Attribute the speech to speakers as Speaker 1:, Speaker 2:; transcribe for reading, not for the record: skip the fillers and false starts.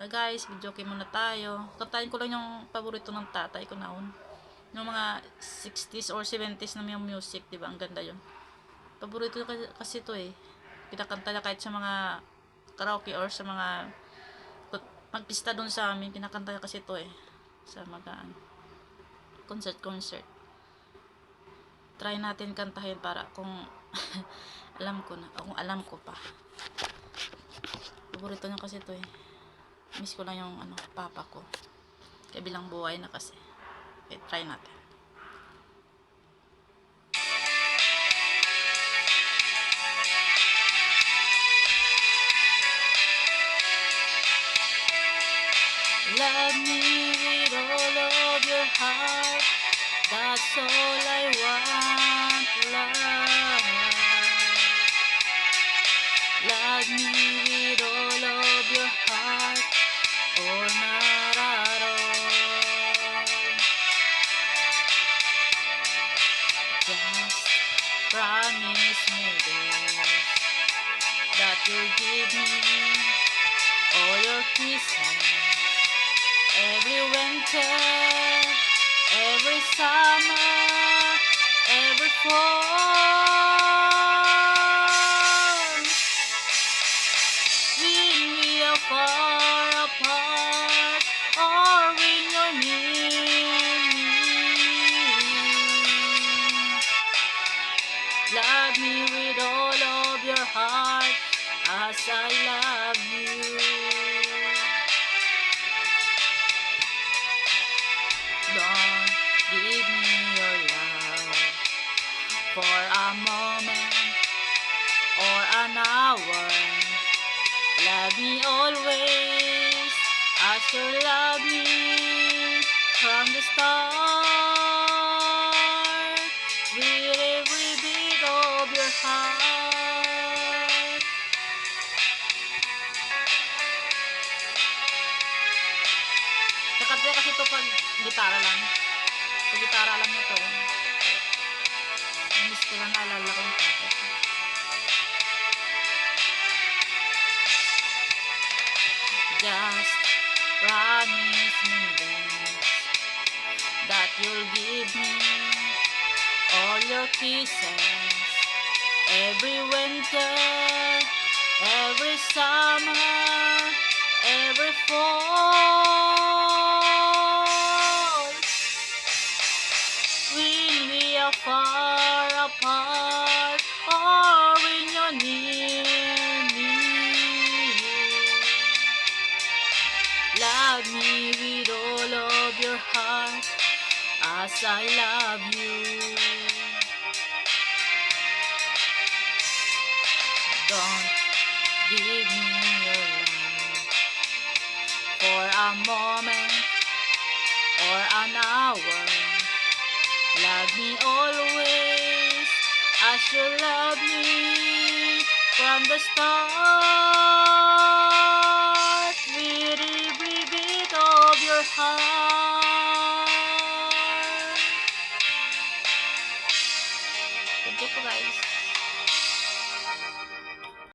Speaker 1: Guys, video game muna tayo. Kantahin ko lang yung paborito ng tatay ko noon. Yung mga 60s or 70s na yung music, di ba? Ang ganda yun. Paborito kasi to eh. Pinakanta niya kahit sa mga karaoke or sa mga magpista doon sa amin. Pinakanta niya kasi to eh. Sa mga concert. Try natin kantahin para kung alam ko na, kung alam ko pa. Paborito niya kasi to eh. Miss ko lang yung papa ko. Kabilang buhay na kasi. Okay, try natin. Love me with all of your heart. That's all I want, love. Love me with all of your heart, or not at all. Just promise me this, that you'll give me all your kisses, every winter, every summer, every fall. When we are far apart, or when you're near me, love me with all of your heart, as I love you. Don't give me your love for a moment or an hour. Love me always as you love me from the start, with every beat of your heart. Nakanta kasi ito pag gitara lang. Sa gitara lang ito. Miss ko lang, naalala ko yung tatay. Just promise me this, that you'll give me all your kisses, every winter, every summer, every fall. When we are far apart, or when you're near me, love me with all of your heart, as I love you. Don't give me your love for a moment or an hour. Love me always as you love me from the start, with every beat of your heart.